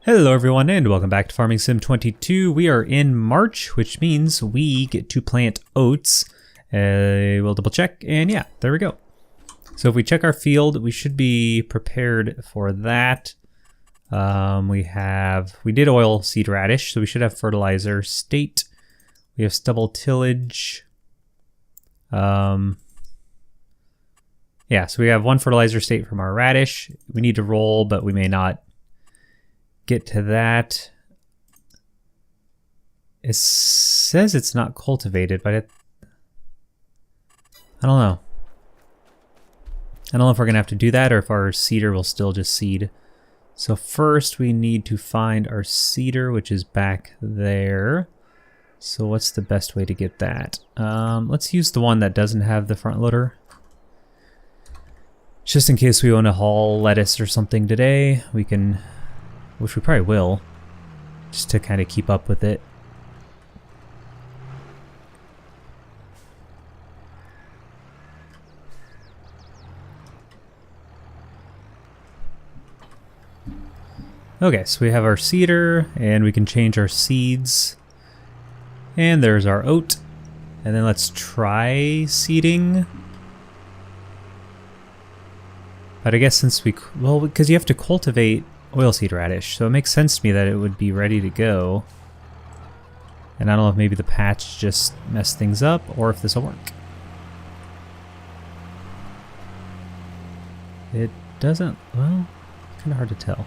Hello everyone and welcome back to Farming Sim 22. We are in March, which means we get to plant oats. We'll double check and yeah, there we go. So if we check our field, we should be prepared for that. We did oil seed radish, so we should have fertilizer state. We have stubble tillage. Yeah, so we have one fertilizer state from our radish. We need to roll, but we may not get to that. It says it's not cultivated, but I don't know. I don't know if we're gonna have to do that or if our seeder will still just seed. So first we need to find our seeder, which is back there. So what's the best way to get that? Let's use the one that doesn't have the front loader. Just in case we want to haul lettuce or something today, we can, which we probably will, just to kind of keep up with it. Okay, so we have our seeder, and we can change our seeds. And there's our oat. And then let's try seeding. But I guess since we, well, because you have to cultivate oilseed radish, so it makes sense to me that it would be ready to go. And I don't know if maybe the patch just messed things up or if this will work. It doesn't, well, kind of hard to tell.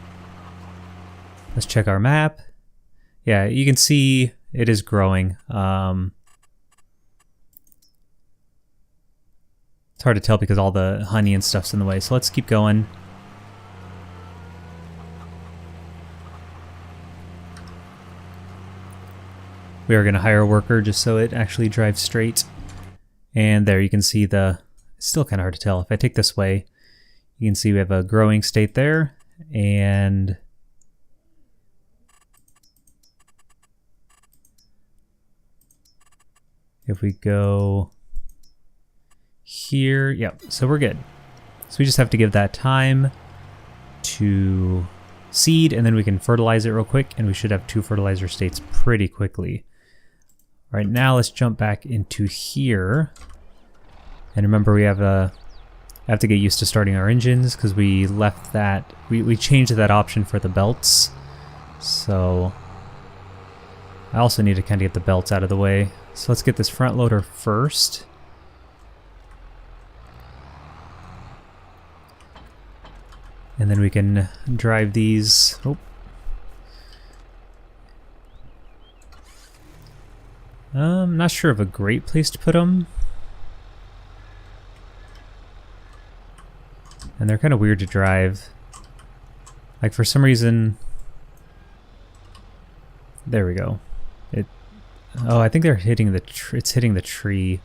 Let's check our map. Yeah, you can see it is growing. It's hard to tell because all the honey and stuff's in the way, so let's keep going. We are going to hire a worker just so it actually drives straight. And there you can see it's still kind of hard to tell. If I take this way, you can see we have a growing state there. And if we go here, yep, so we're good. So we just have to give that time to seed, and then we can fertilize it real quick, and we should have 2 fertilizer states pretty quickly. All right, now let's jump back into here. And remember, we have to get used to starting our engines because we left that, we changed that option for the belts. So I also need to kind of get the belts out of the way. So let's get this front loader first. And then we can drive these. Oh. I'm not sure of a great place to put them. And they're kind of weird to drive. Like for some reason, there we go. Oh, I think they're hitting the it's hitting the tree.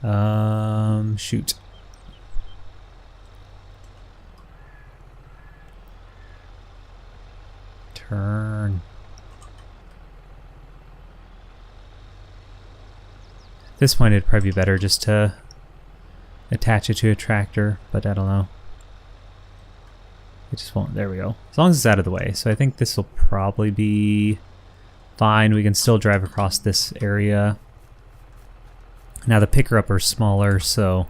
Shoot. Turn. At this point, it'd probably be better just to attach it to a tractor, but I don't know. It just won't. There we go. As long as it's out of the way. So I think this will probably be fine. We can still drive across this area. Now the picker-up are smaller, so...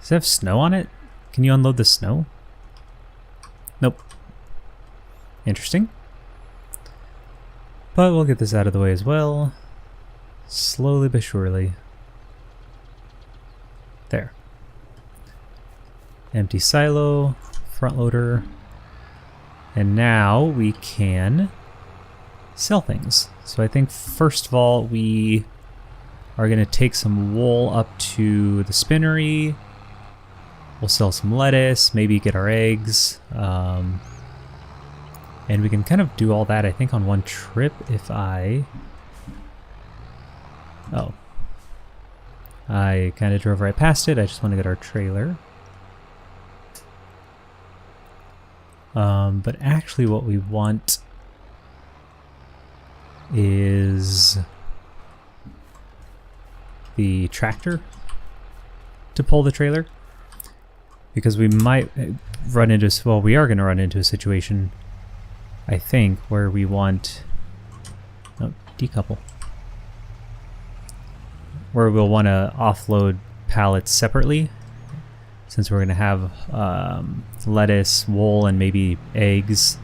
Does it have snow on it? Can you unload the snow? Nope. Interesting. But we'll get this out of the way as well. Slowly but surely. There. Empty silo, front loader. And now we can sell things. So I think first of all, we are going to take some wool up to the spinnery. We'll sell some lettuce, maybe get our eggs. And we can kind of do all that, I think, on one trip if I... Oh. I kind of drove right past it. I just want to get our trailer. But actually what we want is the tractor to pull the trailer. Because we might run into, well, we are going to run into a situation, I think, where we want, oh, decouple, where we'll want to offload pallets separately, since we're going to have lettuce, wool, and maybe eggs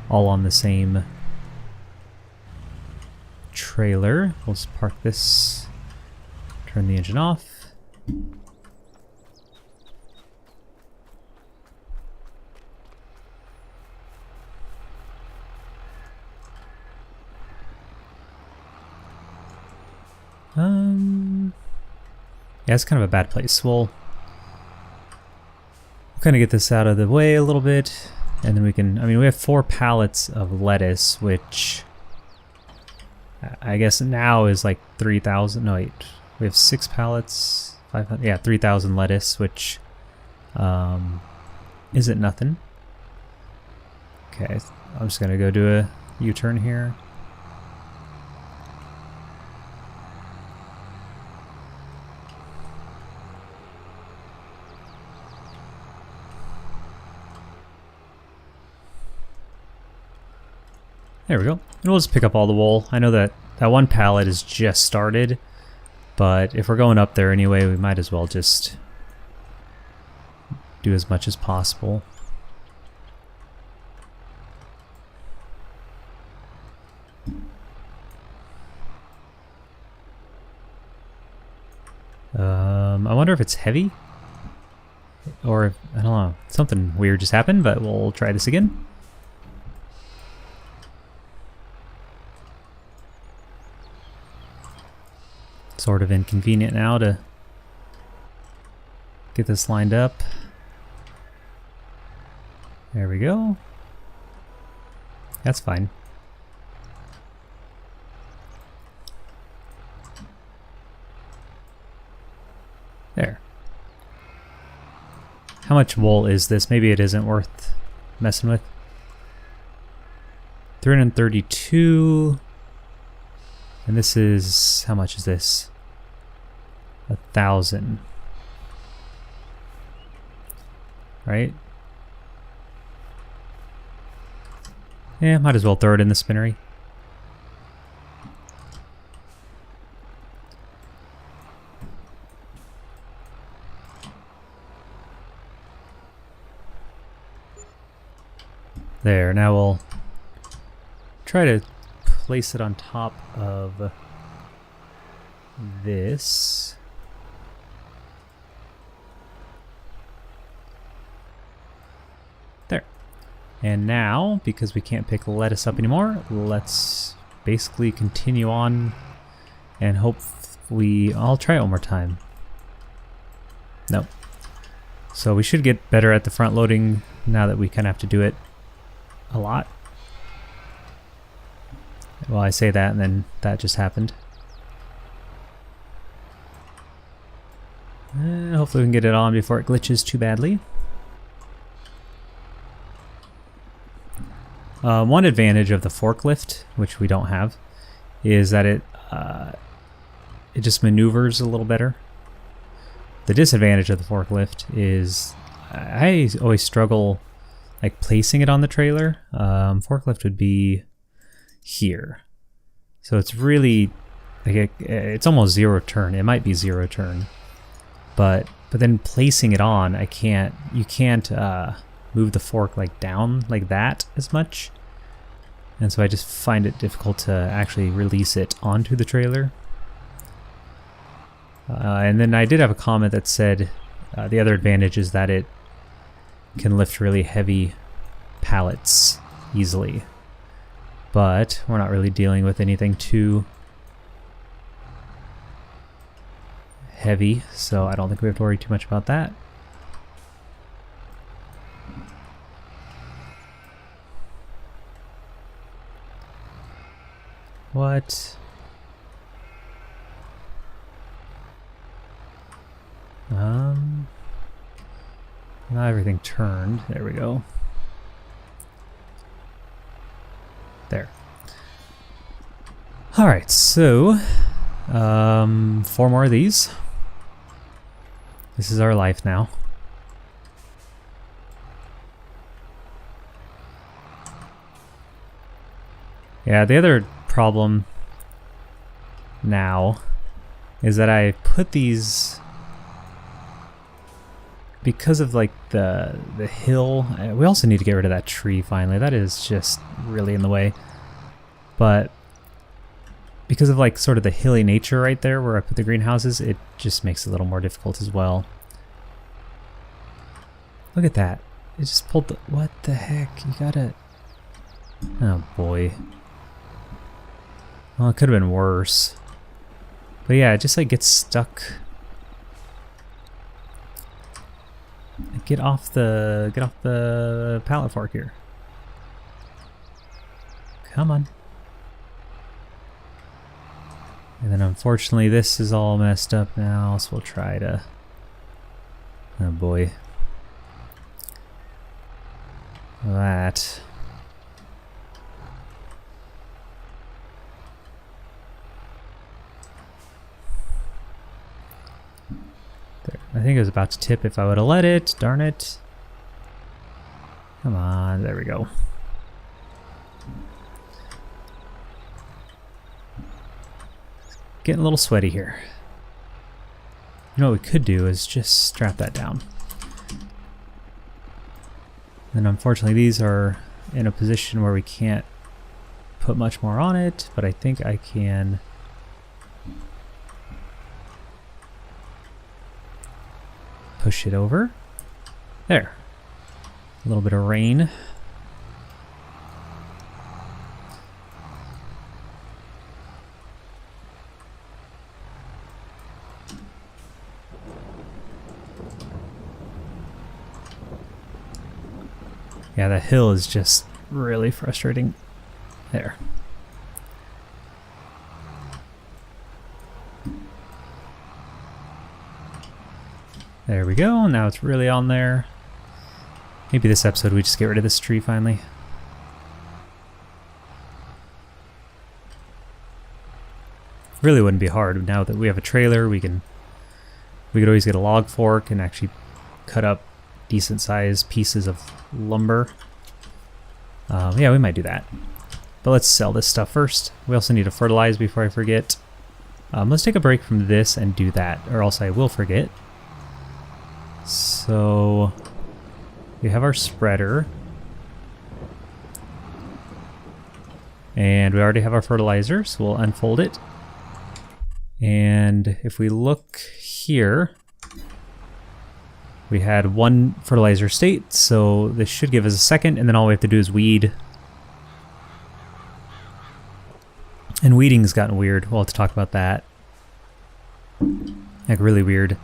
all on the same trailer. We'll just park this, turn the engine off. Yeah, it's kind of a bad place. We'll kind of get this out of the way a little bit, and then we can, I mean, we have 4 pallets of lettuce, which I guess now is like 3,000. No, wait, we have 6 pallets, 500, yeah, 3,000 lettuce, which isn't nothing. Okay, I'm just gonna go do a U-turn here. There we go. And we'll just pick up all the wool. I know that that one pallet is just started, but if we're going up there anyway, we might as well just do as much as possible. I wonder if it's heavy, or if, I don't know, something weird just happened, but we'll try this again. Sort of inconvenient now to get this lined up. There we go. That's fine. There. How much wool is this? Maybe it isn't worth messing with. 332. And this is, how much is this? 1,000. Right? Yeah, might as well throw it in the spinnery. There, now we'll try to place it on top of this. There. And now, because we can't pick lettuce up anymore, let's basically continue on and hope I'll try it one more time. Nope. So we should get better at the front loading now that we kind of have to do it a lot. Well, I say that and then that just happened. Hopefully we can get it on before it glitches too badly. One advantage of the forklift, which we don't have, is that it just maneuvers a little better. The disadvantage of the forklift is I always struggle like placing it on the trailer. Forklift would be here, so it's really like it's almost zero turn. It might be zero turn, but then placing it on, you can't move the fork like down like that as much, and so I just find it difficult to actually release it onto the trailer. And then I did have a comment that said the other advantage is that it can lift really heavy pallets easily, but we're not really dealing with anything too heavy, so I don't think we have to worry too much about that. What? Not everything turned. There we go. There. Alright, so 4 more of these. This is our life now. Yeah, the other problem now is that I put these because of like the hill. We also need to get rid of that tree finally. That is just really in the way. But because of like sort of the hilly nature right there where I put the greenhouses, it just makes it a little more difficult as well. Look at that. It just pulled the... What the heck? You gotta... Oh boy. Well, it could have been worse. But yeah, it just like gets stuck. Get off the pallet fork here. Come on. And then unfortunately this is all messed up now, so we'll try to... Oh boy. That. There. I think it was about to tip if I would have let it. Darn it. Come on, there we go. Getting a little sweaty here. You know what we could do is just strap that down. And unfortunately these are in a position where we can't put much more on it, but I think I can push it over. There. A little bit of rain. Yeah, the hill is just really frustrating. There. There we go. Now it's really on there. Maybe this episode we just get rid of this tree finally. Really wouldn't be hard. Now that we have a trailer, we could always get a log fork and actually cut up decent sized pieces of lumber. Yeah, we might do that. But let's sell this stuff first. We also need to fertilize before I forget. Let's take a break from this and do that, or else I will forget. So we have our spreader. And we already have our fertilizer, so we'll unfold it. And if we look here, we had one fertilizer state, so this should give us a second, and then all we have to do is weed. And weeding's gotten weird. We'll have to talk about that. Like, really weird.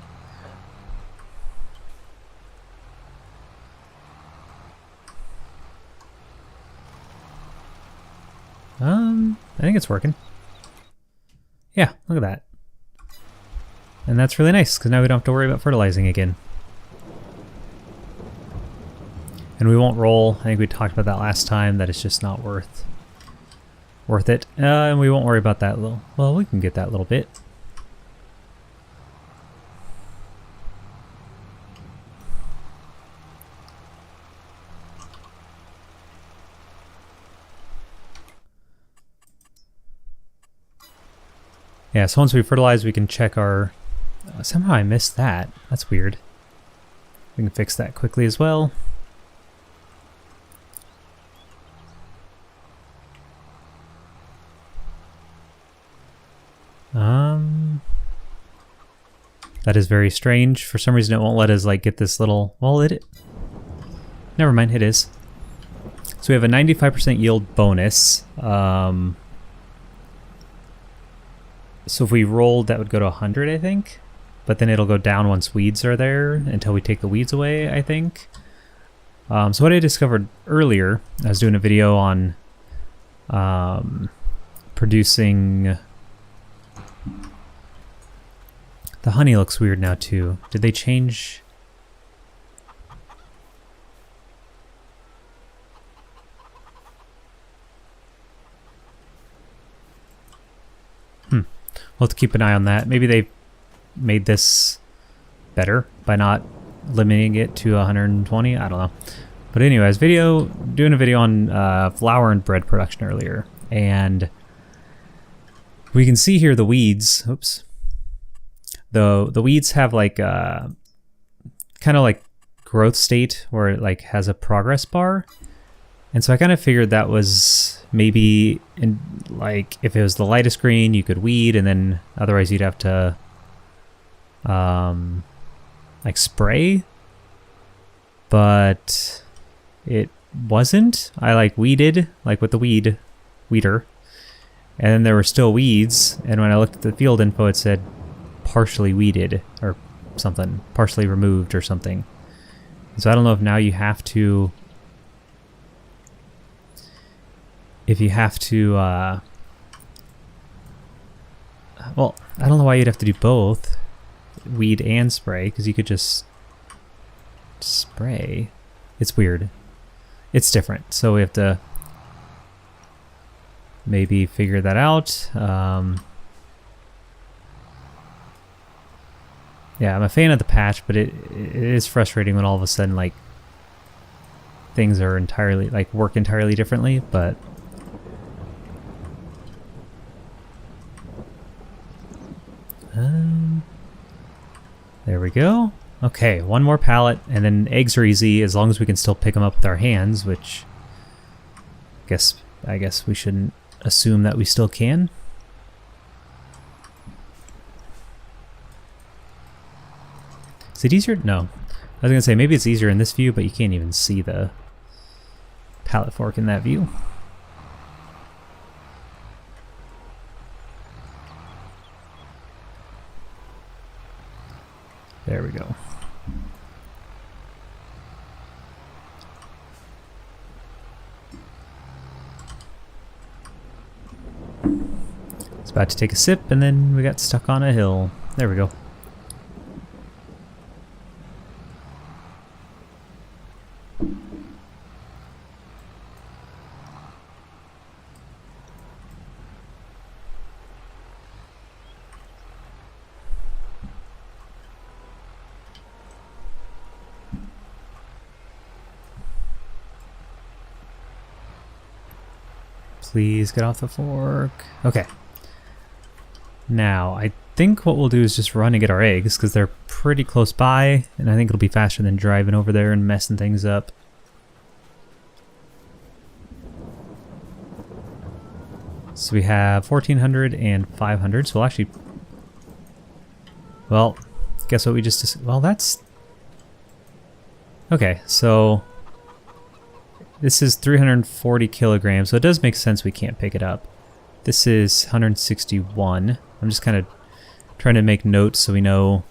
I think it's working. Yeah, look at that. And that's really nice, because now we don't have to worry about fertilizing again. And we won't roll. I think we talked about that last time, that it's just not worth it. And we won't worry about that little... Well, we can get that little bit. Yeah, so once we fertilize, we can check our... somehow I missed that. That's weird. We can fix that quickly as well. That is very strange. For some reason it won't let us like get this little... Well, it... Never mind, it is. So we have a 95% yield bonus. So if we rolled, that would go to 100, I think. But then it'll go down once weeds are there until we take the weeds away, I think. So what I discovered earlier, I was doing a video on producing... The honey looks weird now too. Did they change? We'll have to keep an eye on that. Maybe they made this better by not limiting it to 120. I don't know. But anyways, doing a video on flour and bread production earlier. And we can see here the weeds. Oops. The weeds have like kind of like growth state where it like has a progress bar. And so I kind of figured that was maybe in like if it was the lightest green, you could weed, and then otherwise you'd have to like spray. But it wasn't. I like weeded, like with the weeder, and then there were still weeds. And when I looked at the field info, it said partially weeded or something, partially removed or something. So I don't know if now you have to. If you have to, well, I don't know why you'd have to do both, weed and spray, because you could just spray. It's weird. It's different, so we have to maybe figure that out. Yeah, I'm a fan of the patch, but it is frustrating when all of a sudden, like, things are entirely, like, work entirely differently, but... there we go. Okay, one more pallet, and then eggs are easy as long as we can still pick them up with our hands, which I guess we shouldn't assume that we still can. Is it easier? No. I was gonna say maybe it's easier in this view, but you can't even see the pallet fork in that view. There we go. It's about to take a sip, and then we got stuck on a hill. There we go. Please get off the fork. Okay. Now, I think what we'll do is just run and get our eggs, because they're pretty close by, and I think it'll be faster than driving over there and messing things up. So we have 1,400 and 500, so we'll actually... Well, guess what we just... Well, that's... Okay, so... This is 340 kilograms, so it does make sense we can't pick it up. This is 161. I'm just kind of trying to make notes so we know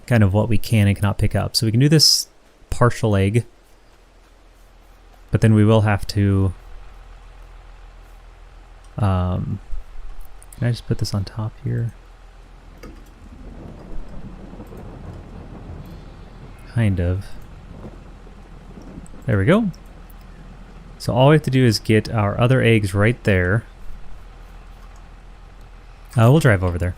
kind of what we can and cannot pick up. So we can do this partial egg, but then we will have to... can I just put this on top here? Kind of. There we go. So all we have to do is get our other eggs right there. We'll drive over there.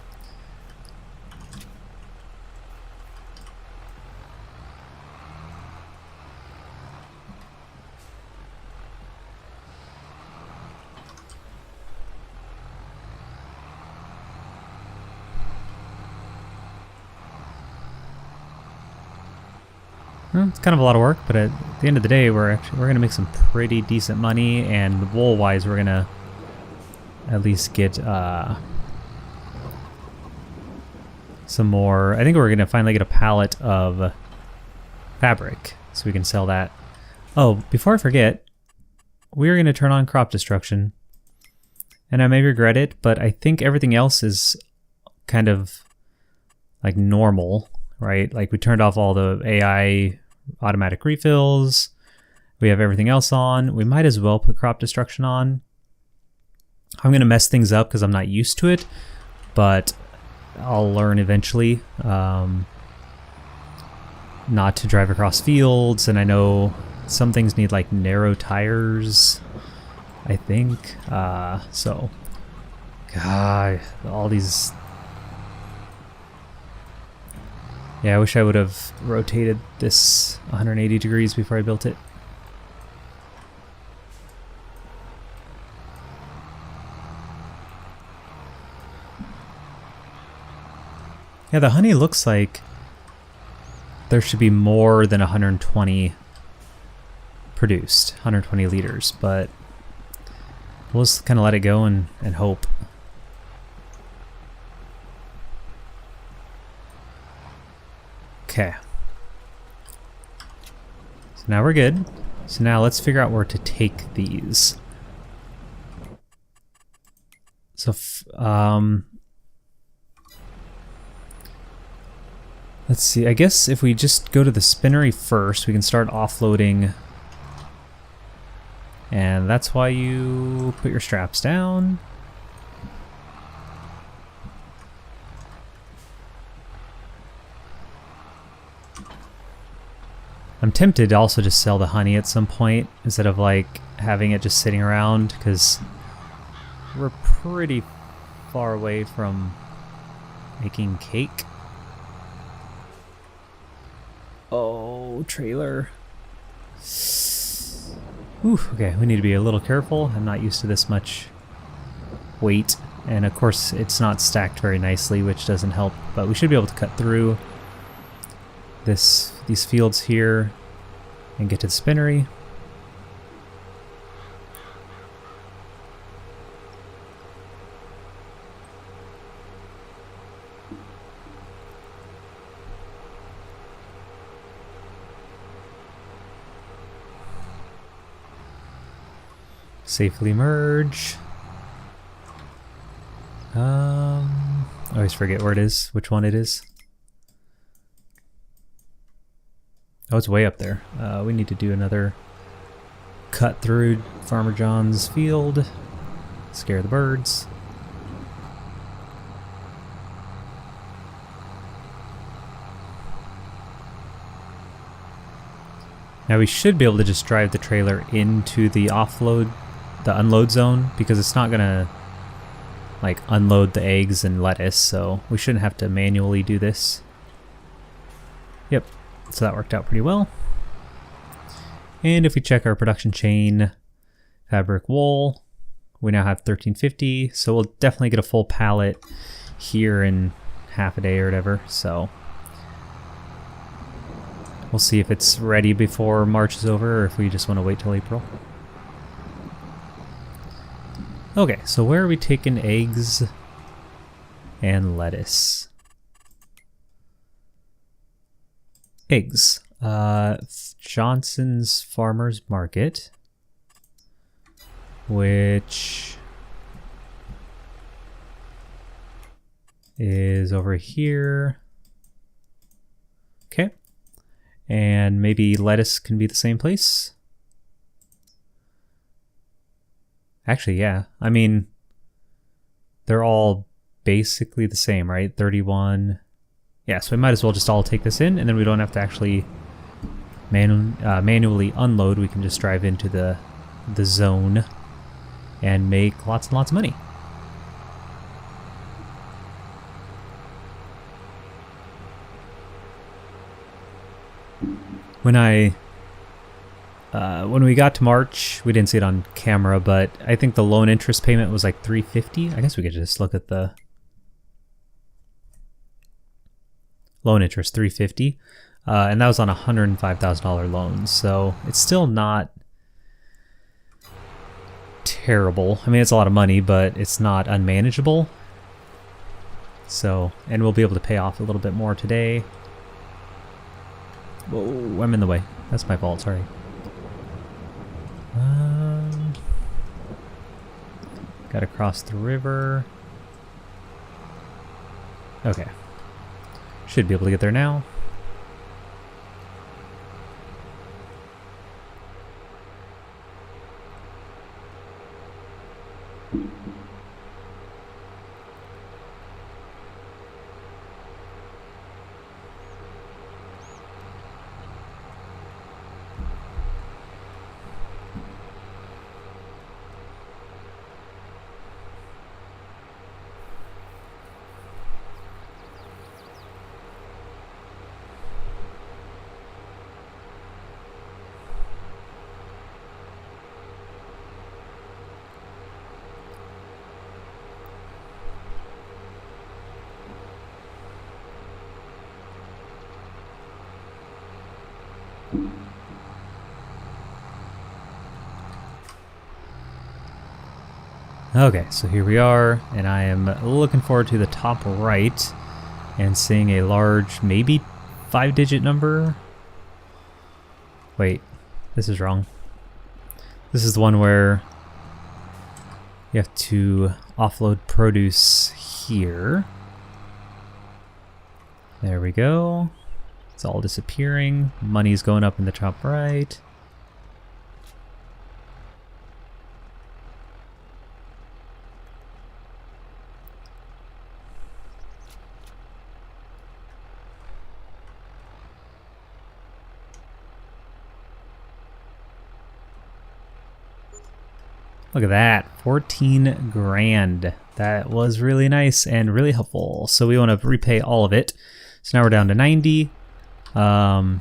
It's kind of a lot of work, but at the end of the day, we're gonna make some pretty decent money, and wool-wise, we're gonna at least get some more. I think we're gonna finally get a pallet of fabric, so we can sell that. Oh, before I forget, we're gonna turn on crop destruction, and I may regret it, but I think everything else is kind of like normal, right? Like we turned off all the AI automatic refills. We have everything else on. We might as well put crop destruction on. I'm going to mess things up because I'm not used to it, but I'll learn eventually not to drive across fields, and I know some things need like narrow tires, I think. So, God, all these... Yeah, I wish I would have rotated this 180 degrees before I built it. Yeah, the honey looks like there should be more than 120 produced, 120 liters, but we'll just kind of let it go and hope. Okay. So now we're good. So now let's figure out where to take these. So, let's see, I guess if we just go to the spinnery first, we can start offloading. And that's why you put your straps down. I'm tempted to also just sell the honey at some point instead of like having it just sitting around, because we're pretty far away from making cake. Oh, trailer. Ooh, okay, we need to be a little careful. I'm not used to this much weight. And of course, it's not stacked very nicely, which doesn't help. But we should be able to cut through these fields here and get to the spinnery. Safely merge. I always forget where it is, which one it is. Oh, it's way up there. We need to do another cut through Farmer John's field. Scare the birds. Now we should be able to just drive the trailer into the unload zone, because it's not gonna like unload the eggs and lettuce, so we shouldn't have to manually do this. Yep, so that worked out pretty well. And if we check our production chain, fabric wool, we now have 1350, so we'll definitely get a full pallet here in half a day or whatever, so we'll see if it's ready before March is over or if we just want to wait till April. Okay, so where are we taking eggs and lettuce? Eggs. Johnson's Farmers Market, which is over here. Okay. And maybe lettuce can be the same place. Actually, yeah. I mean, they're all basically the same, right? 31. Yeah, so we might as well just all take this in, and then we don't have to actually manually unload. We can just drive into the zone and make lots and lots of money. When we got to March, we didn't see it on camera, but I think the loan interest payment was like $350. I guess we could just look at the loan interest, $350, and that was on a $105,000 loan. So it's still not terrible. I mean, it's a lot of money, but it's not unmanageable. So, and we'll be able to pay off a little bit more today. Whoa, I'm in the way. That's my fault, sorry. Gotta cross the river. Okay. Should be able to get there now. Okay, so here we are, and I am looking forward to the top right and seeing a large, maybe 5-digit number. Wait, this is wrong. This is the one where you have to offload produce here. There we go. It's all disappearing. Money's going up in the top right. Look at that, 14 grand. That was really nice and really helpful. So we want to repay all of it. So now we're down to 90. Yeah,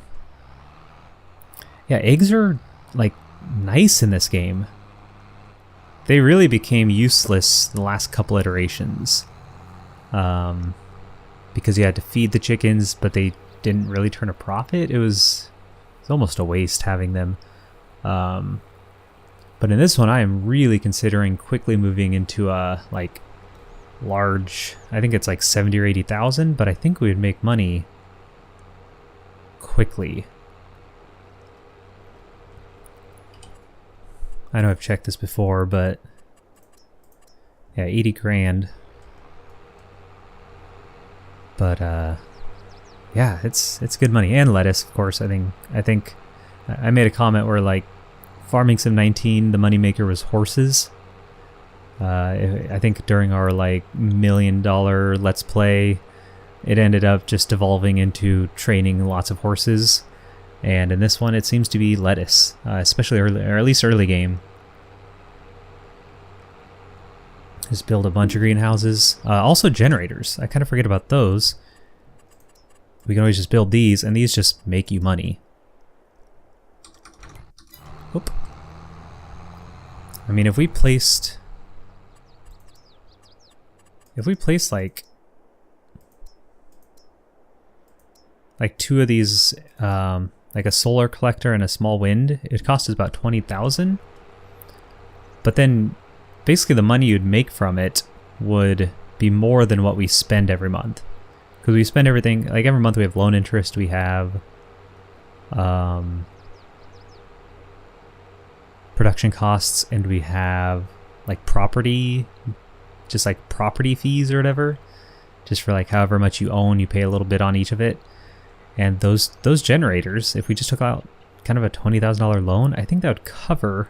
eggs are like nice in this game. They really became useless the last couple iterations. Because you had to feed the chickens, but they didn't really turn a profit. It's almost a waste having them. But in this one, I am really considering quickly moving into a like large. I think it's like 70 or 80,000, but I think we would make money quickly. I know I've checked this before, but yeah, 80 grand. But yeah, it's good money, and lettuce, of course. I think I made a comment where like Farming Sim 19, the moneymaker was horses. I think during our like $1 million Let's Play, it ended up just evolving into training lots of horses. And in this one, it seems to be lettuce, especially early, or at least early game. Just build a bunch of greenhouses. Also generators. I kind of forget about those. We can always just build these, and these just make you money. Oop. I mean, if we placed like two of these, like a solar collector and a small wind, it costs us about 20,000. But then basically the money you'd make from it would be more than what we spend every month. Because we spend everything, like every month we have loan interest, we have production costs, and we have like property, just like property fees or whatever. Just for like however much you own, you pay a little bit on each of it. And those generators, if we just took out kind of a $20,000 loan, I think that would cover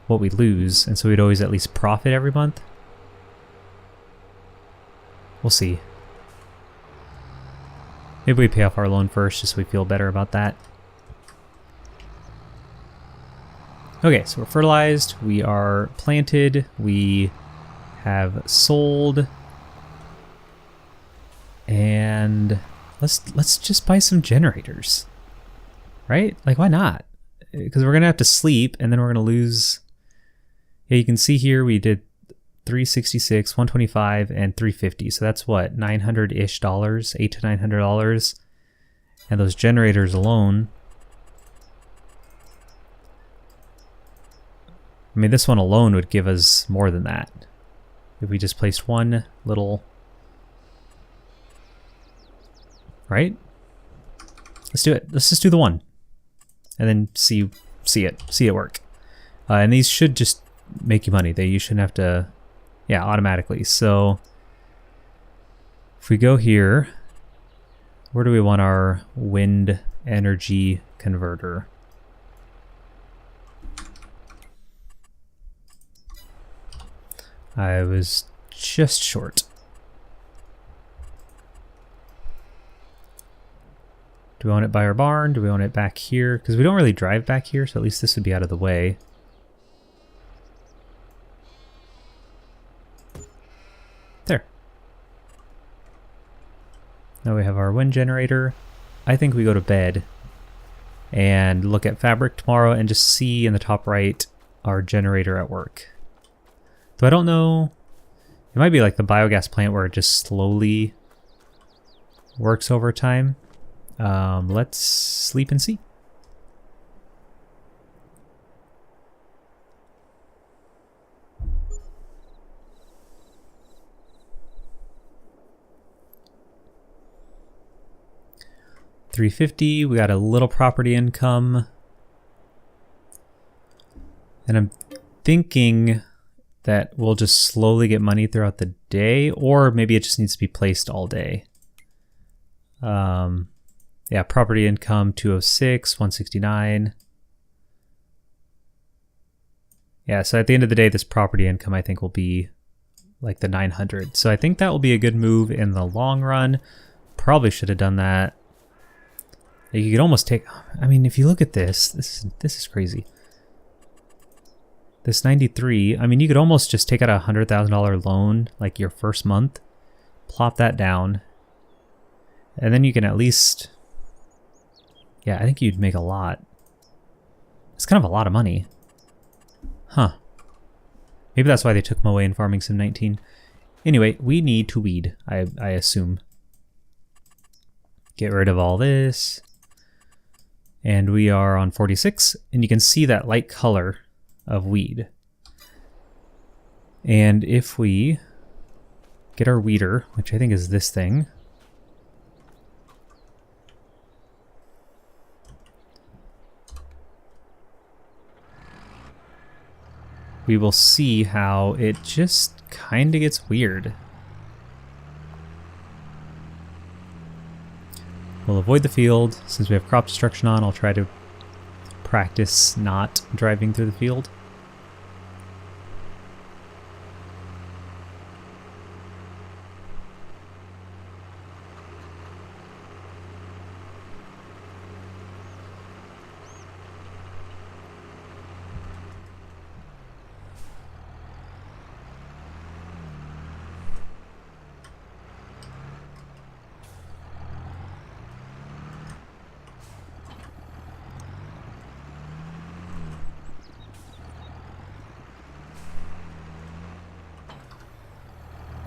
what we lose, and so we'd always at least profit every month. We'll see. Maybe we pay off our loan first, just so we feel better about that. Okay, so we're fertilized, we are planted, we have sold, and let's just buy some generators, right? Like, why not? Because we're gonna have to sleep, and then we're gonna lose. Yeah, you can see here we did 366, 125, and 350. So that's what, $900-ish, $800 to $900, and those generators alone. I mean, this one alone would give us more than that if we just placed one little. Right? Let's do it. Let's just do the one, and then see it work. And these should just make you money. You shouldn't have to, yeah, automatically. So if we go here, where do we want our wind energy converter? I was just short. Do we want it by our barn? Do we want it back here? Because we don't really drive back here, so at least this would be out of the way. There. Now we have our wind generator. I think we go to bed and look at Fabric tomorrow and just see in the top right our generator at work. So I don't know. It might be like the biogas plant where it just slowly works over time. Let's sleep and see. 350. We got a little property income. And I'm thinking that we'll just slowly get money throughout the day, or maybe it just needs to be placed all day. Yeah, property income 206, 169. Yeah, so at the end of the day, this property income I think will be like the 900. So I think that will be a good move in the long run. Probably should have done that. You could almost take, I mean, if you look at this is crazy. This 93, I mean, you could almost just take out a $100,000 loan like your first month, plop that down, and then you can at least, yeah, I think you'd make a lot. It's kind of a lot of money. Huh. Maybe that's why they took him away in Farming Sim 19. Anyway, we need to weed, I assume. Get rid of all this. And we are on 46, and you can see that light color of weed. And if we get our weeder, which I think is this thing, we will see how it just kind of gets weird. We'll avoid the field. Since we have crop destruction on, I'll try to practice not driving through the field.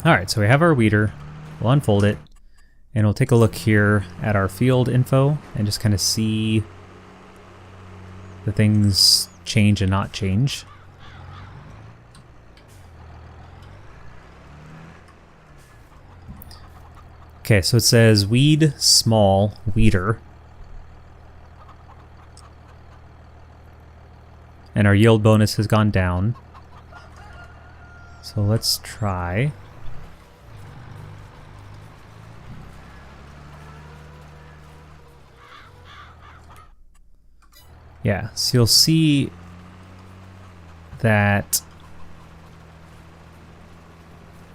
Alright, so we have our weeder. We'll unfold it, and we'll take a look here at our field info and just kind of see the things change and not change. Okay, so it says weed small weeder. And our yield bonus has gone down. So let's try. Yeah, so you'll see that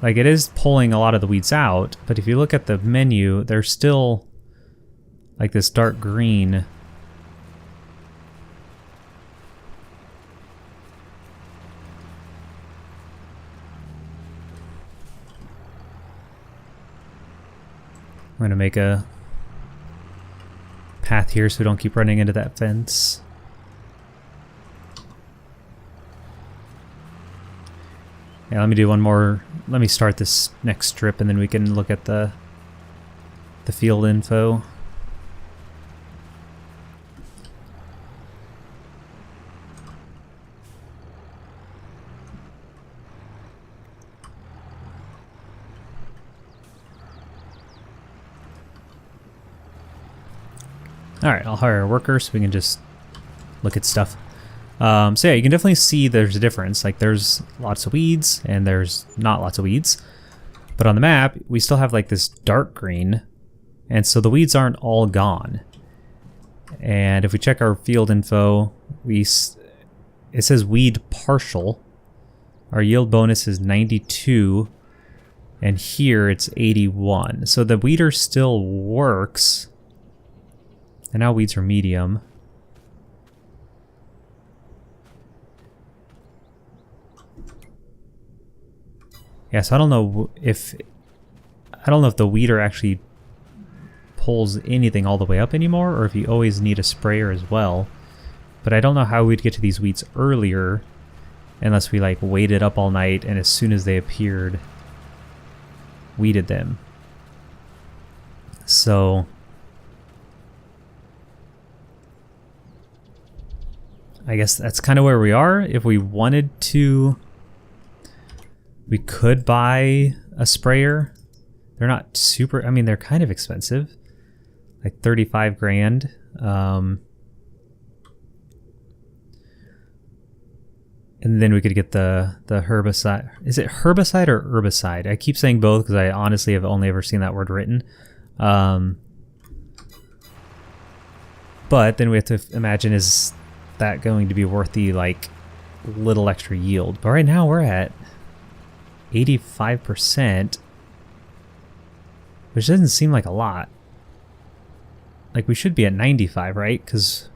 like it is pulling a lot of the weeds out, but if you look at the menu, there's still like this dark green. I'm gonna make a path here so we don't keep running into that fence. Yeah, let me do one more. Let me start this next strip and then we can look at the field info. Alright, I'll hire a worker so we can just look at stuff. So yeah, you can definitely see there's a difference. Like there's lots of weeds and there's not lots of weeds. But on the map, we still have like this dark green. And so the weeds aren't all gone. And if we check our field info, it says weed partial. Our yield bonus is 92. And here it's 81. So the weeder still works. And now weeds are medium. Yeah, so I don't know if the weeder actually pulls anything all the way up anymore, or if you always need a sprayer as well. But I don't know how we'd get to these weeds earlier unless we like waited up all night and as soon as they appeared, weeded them. So I guess that's kind of where we are. If we wanted to, we could buy a sprayer. They're not super, I mean, they're kind of expensive. like 35 grand. And then we could get the herbicide. Is it herbicide or herbicide? I keep saying both because I honestly have only ever seen that word written. But then we have to imagine, is that going to be worth the like little extra yield? But right now we're at 85%, which doesn't seem like a lot. Like we should be at 95, right? Because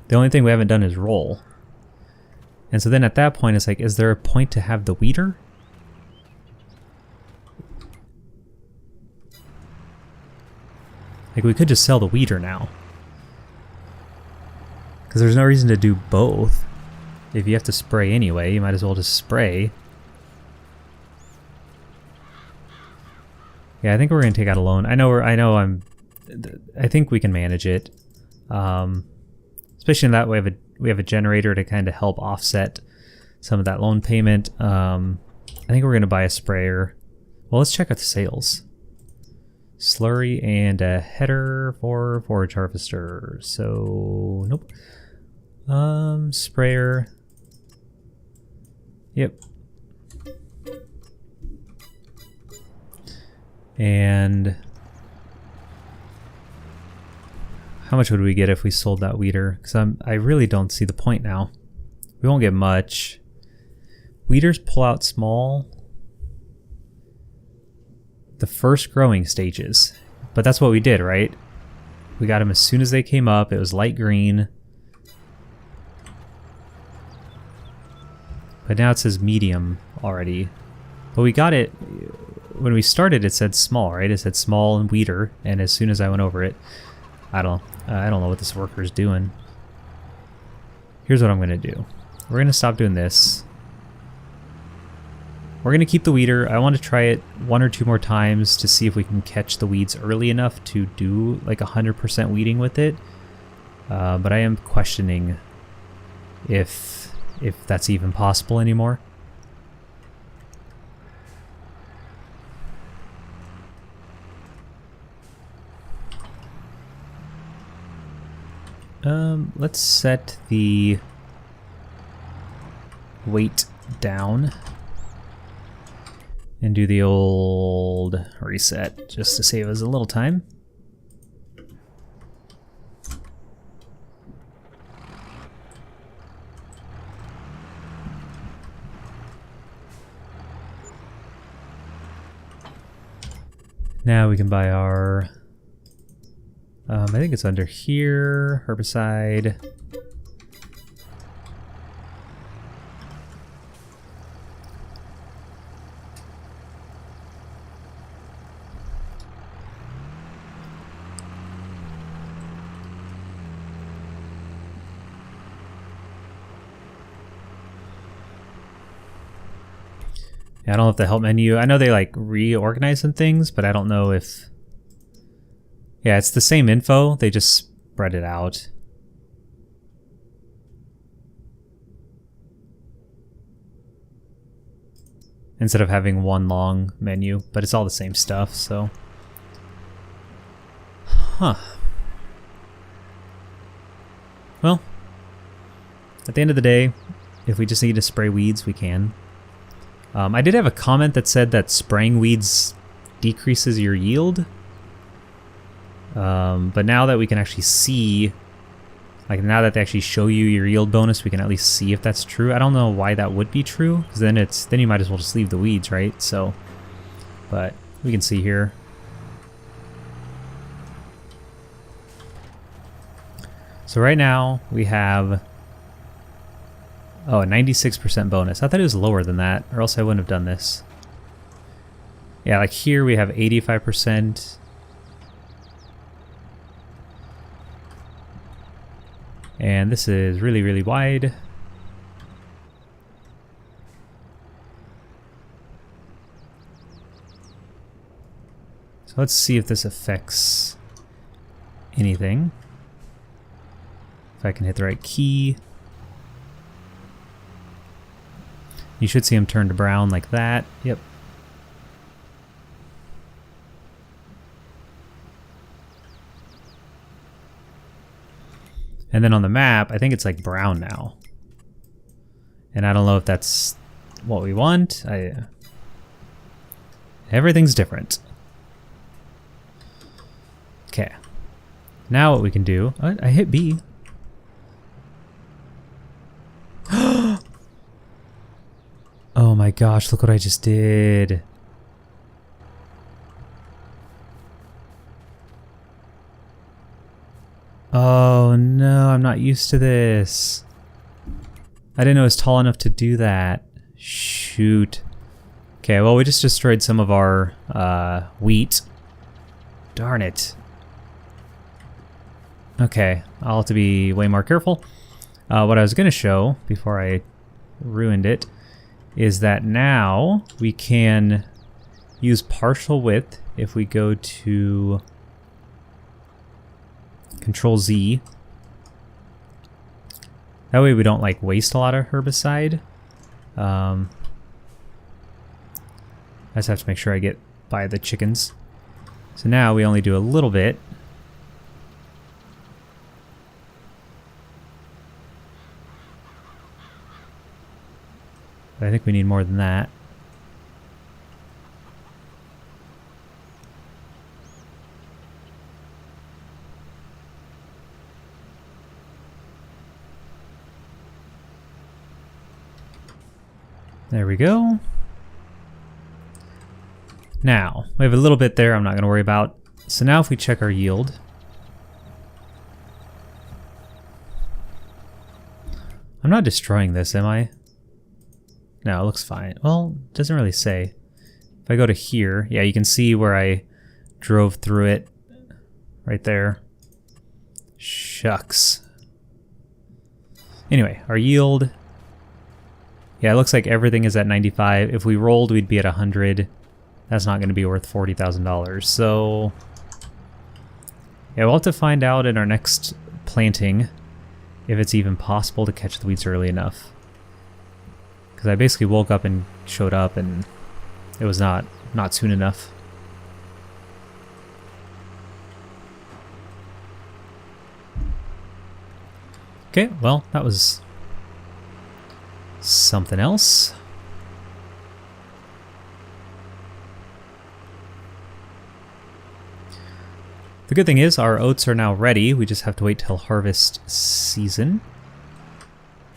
the only thing we haven't done is roll. And so then at that point, it's like, is there a point to have the weeder? Like we could just sell the weeder now. Because there's no reason to do both. If you have to spray anyway, you might as well just spray. Yeah, I think we're gonna take out a loan. I think we can manage it. Especially in that way, we have a generator to kind of help offset some of that loan payment. I think we're gonna buy a sprayer. Well, let's check out the sales. Slurry and a header for forage harvester. So nope. Sprayer. Yep. And how much would we get if we sold that weeder? Because I really don't see the point now. We won't get much. Weeders pull out small. The first growing stages. But that's what we did, right? We got them as soon as they came up. It was light green. But now it says medium already. But we got it, when we started it said small, right? It said small and weeder, and as soon as I went over it, I don't know what this worker is doing. Here's what I'm gonna do. We're gonna stop doing this. We're gonna keep the weeder. I want to try it 1 or 2 more times to see if we can catch the weeds early enough to do like 100% weeding with it. But I am questioning if that's even possible anymore. Let's set the weight down and do the old reset just to save us a little time. Now we can buy our, I think it's under here, herbicide. I don't know if the help menu, I know they like reorganize some things, but I don't know if, yeah, it's the same info, they just spread it out. Instead of having one long menu, but it's all the same stuff, so. Huh. Well, at the end of the day, if we just need to spray weeds, we can. I did have a comment that said that spraying weeds decreases your yield. But now that we can actually see, like now that they actually show you your yield bonus, we can at least see if that's true. I don't know why that would be true, because then you might as well just leave the weeds, right? So, but we can see here. So right now we have, oh, a 96% bonus. I thought it was lower than that, or else I wouldn't have done this. Yeah, like here we have 85%. And this is really, really wide. So let's see if this affects anything. If I can hit the right key. You should see them turn to brown like that. Yep. And then on the map, I think it's like brown now. And I don't know if that's what we want. Everything's different. Okay. Now what we can do... I hit B. Oh my gosh, look what I just did. Oh no, I'm not used to this. I didn't know it was tall enough to do that. Shoot. Okay, well we just destroyed some of our wheat. Darn it. Okay, I'll have to be way more careful. What I was going to show before I ruined it is that now we can use partial width if we go to Control Z. That way we don't like waste a lot of herbicide. I just have to make sure I get by the chickens. So now we only do a little bit. But I think we need more than that. There we go. Now, we have a little bit there I'm not going to worry about. So now if we check our yield. I'm not destroying this, am I? No, it looks fine. Well, it doesn't really say. If I go to here, yeah, you can see where I drove through it. Right there. Shucks. Anyway, our yield. Yeah, it looks like everything is at 95. If we rolled, we'd be at 100. That's not going to be worth $40,000. So, yeah, we'll have to find out in our next planting if it's even possible to catch the weeds early enough. Because I basically woke up and showed up and it was not soon enough. Okay, well, that was something else. The good thing is our oats are now ready. We just have to wait till harvest season.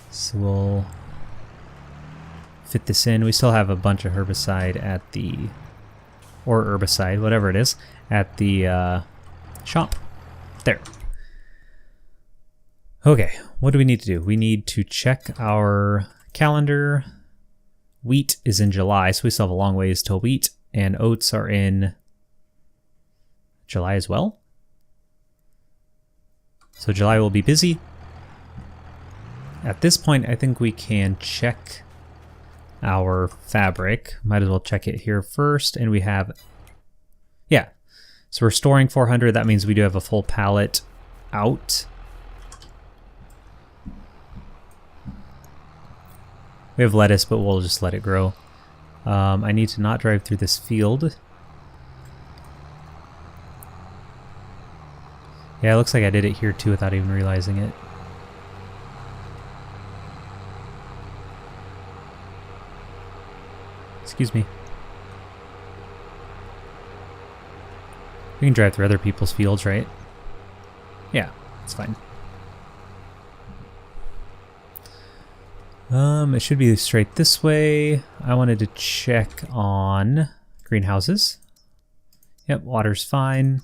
So we'll fit this in. We still have a bunch of herbicide at the, or herbicide, whatever it is, at the shop. There. Okay, what do we need to do? We need to check our calendar. Wheat is in July, so we still have a long ways till wheat, and oats are in July as well. So July will be busy. At this point, I think we can check our fabric. Might as well check it here first, and we have, yeah. So we're storing 400, that means we do have a full pallet out. We have lettuce, but we'll just let it grow. I need to not drive through this field. Yeah, it looks like I did it here too without even realizing it. Excuse me. We can drive through other people's fields, right? Yeah, it's fine. It should be straight this way. I wanted to check on greenhouses. Yep, water's fine.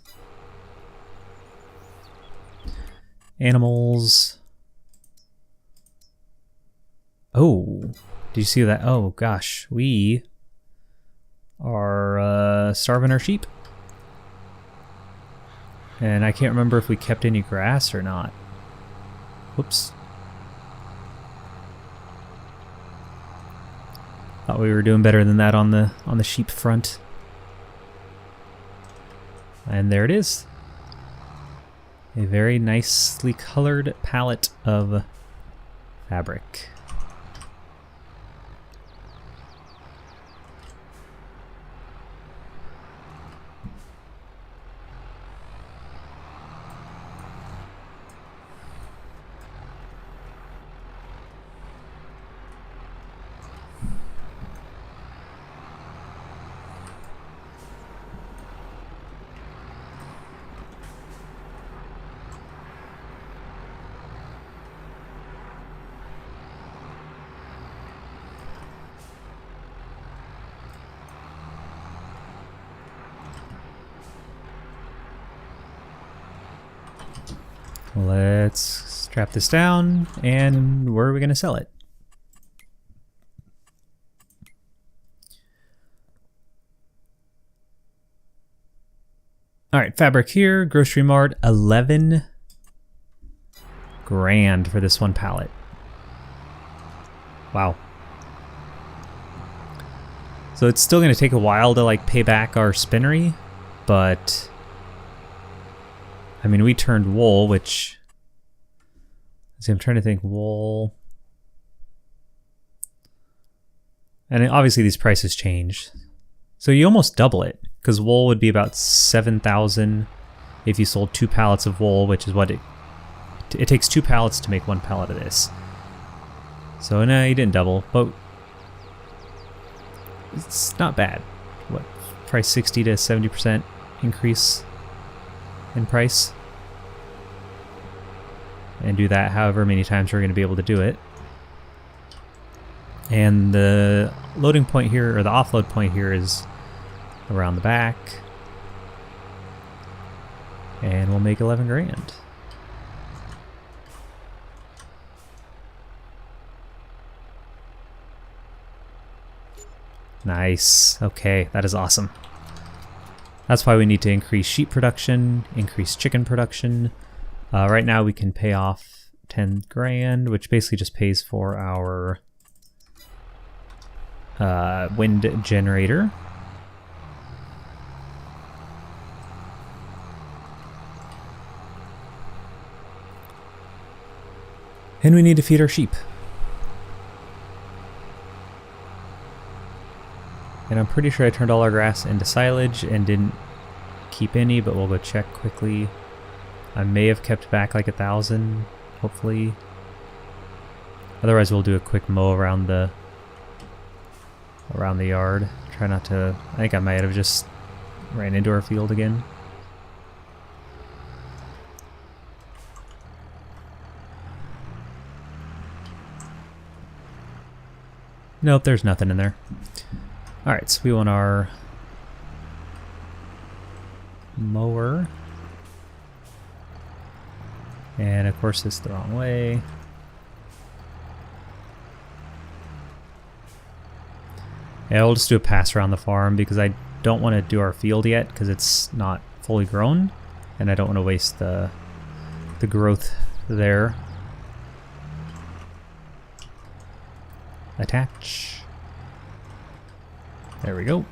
Animals. Oh, did you see that? Oh gosh, we are starving our sheep. And I can't remember if we kept any grass or not. Whoops. Thought we were doing better than that on the sheep front. And there it is. A very nicely colored palette of fabric. Let's strap this down, and where are we going to sell it? All right, fabric here, grocery mart, 11 grand for this one pallet. Wow. So it's still going to take a while to like pay back our spinnery, but I mean, we turned wool, which, see, I'm trying to think wool. And obviously these prices change. So you almost double it, because wool would be about 7,000 if you sold 2 pallets of wool, which is what it takes 2 pallets to make 1 pallet of this. So no, you didn't double, but it's not bad. What, price 60 to 70% increase in price? And do that however many times we're going to be able to do it. And the loading point here, or the offload point here, is around the back. And we'll make 11 grand. Nice. Okay, that is awesome. That's why we need to increase sheep production, increase chicken production. Right now we can pay off 10 grand, which basically just pays for our wind generator. And we need to feed our sheep. And I'm pretty sure I turned all our grass into silage and didn't keep any, but we'll go check quickly. I may have kept back like 1,000, hopefully. Otherwise we'll do a quick mow around the yard. Try not to, I think I might have just ran into our field again. Nope, there's nothing in there. Alright, so we want our mower. And of course it's the wrong way. Yeah, we'll just do a pass around the farm because I don't want to do our field yet because it's not fully grown. And I don't want to waste the growth there. Attach. There we go.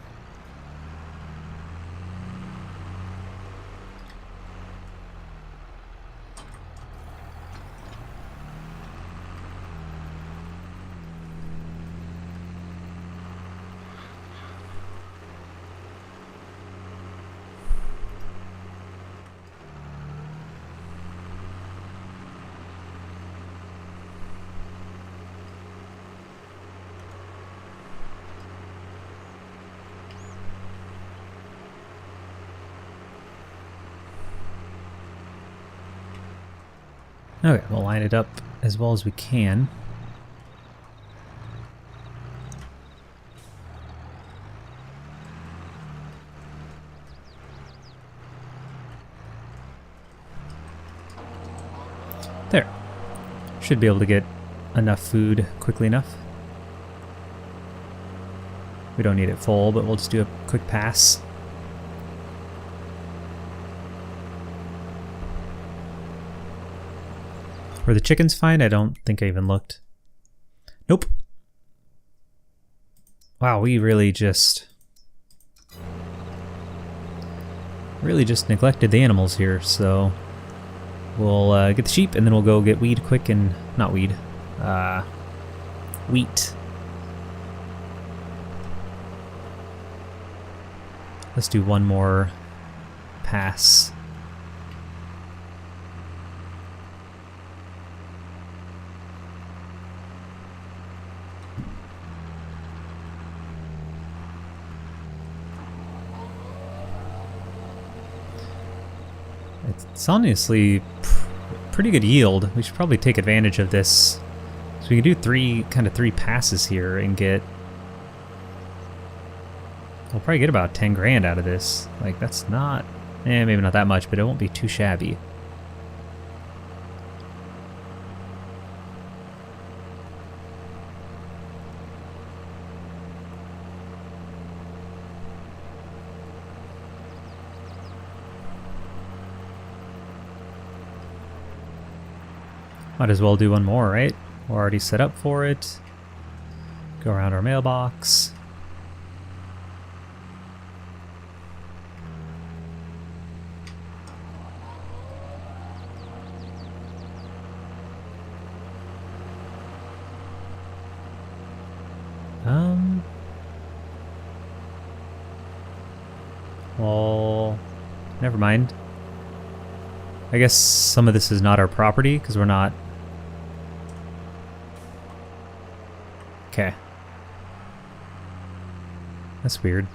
Okay, we'll line it up as well as we can. There. Should be able to get enough food quickly enough. We don't need it full, but we'll just do a quick pass. Were the chickens fine? I don't think I even looked. Nope. Wow, we really just neglected the animals here, so we'll get the sheep and then we'll go get weed quick and, not weed, wheat. Let's do one more pass. It's honestly pretty good yield. We should probably take advantage of this. So we can do three passes here and get... We'll probably get about 10 grand out of this. Like, that's not... maybe not that much, but it won't be too shabby. Might as well do one more, right? We're already set up for it. Go around our mailbox. Well, never mind. I guess some of this is not our property because we're not. Okay. That's weird.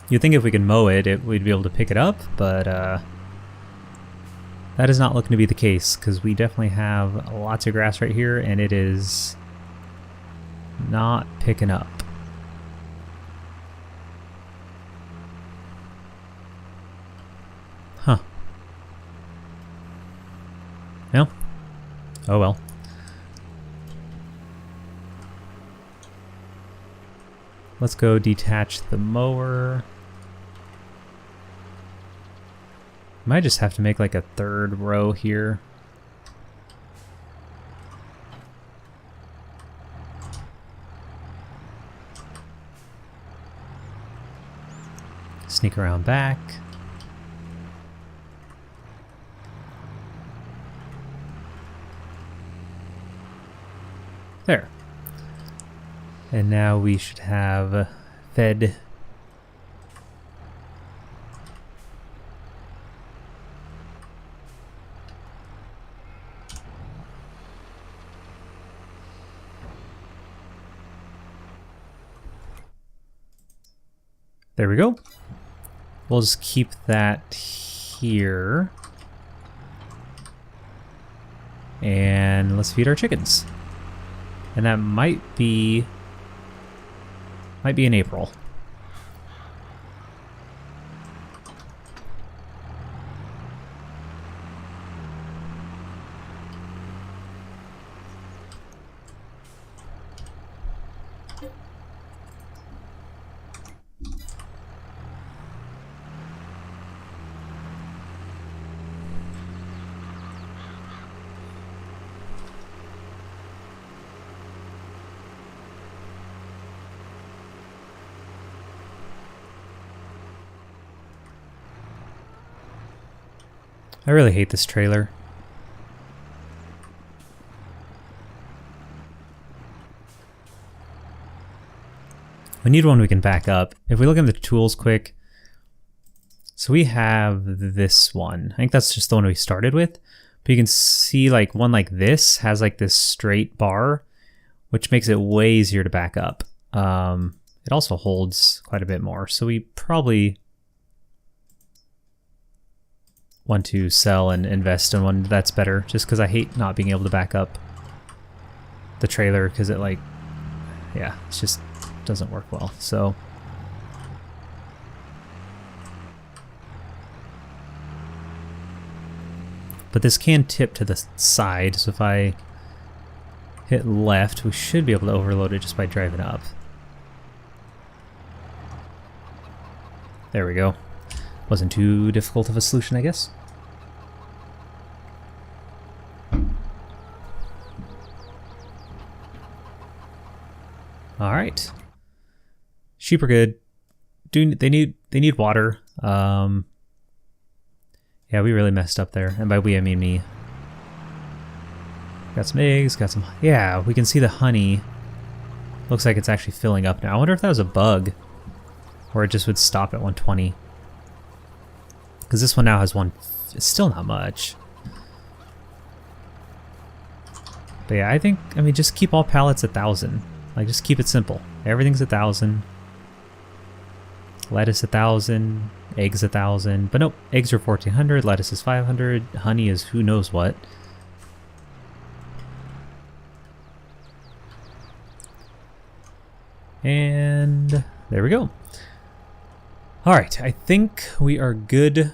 You'd think if we could mow it, we'd be able to pick it up, but that is not looking to be the case because we definitely have lots of grass right here and it is not picking up. Huh. No? Oh well. Let's go detach the mower. Might just have to make like a third row here. Sneak around back. There. And now we should have fed. There we go. We'll just keep that here. And let's feed our chickens. And that might be in April. I really hate this trailer. We need one we can back up. If we look at the tools quick, so we have this one. I think that's just the one we started with. But you can see like one like this has like this straight bar, which makes it way easier to back up. It also holds quite a bit more. So we probably want to sell and invest in one that's better, just because I hate not being able to back up the trailer because it like, yeah, it just doesn't work well. So but this can tip to the side, so if I hit left, we should be able to overload it just by driving up. There we go. Wasn't too difficult of a solution, I guess. All right. Sheep are good. They need water. Yeah, we really messed up there, and by we I mean me. Got some eggs. Got some. Yeah, we can see the honey. Looks like it's actually filling up now. I wonder if that was a bug, or it just would stop at 120. Because this one now has one. It's still not much. But yeah, I mean, just keep all pallets 1,000. Like, just keep it simple. Everything's 1,000. Lettuce 1,000. Eggs 1,000. But nope, eggs are 1,400. Lettuce is 500. Honey is who knows what. And there we go. Alright, I think we are good.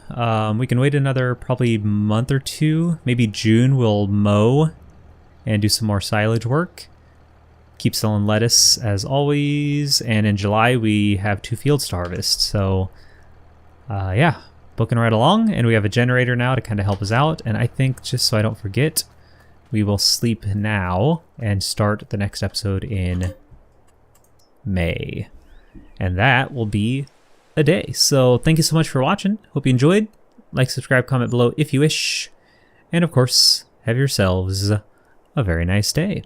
We can wait another probably month or two. Maybe June we'll mow and do some more silage work. Keep selling lettuce as always. And in July we have 2 fields to harvest. So yeah, booking right along, and we have a generator now to kind of help us out. And I think, just so I don't forget, we will sleep now and start the next episode in May. And that will be a day. So thank you so much for watching. Hope you enjoyed. Like, subscribe, comment below if you wish. And of course, have yourselves a very nice day.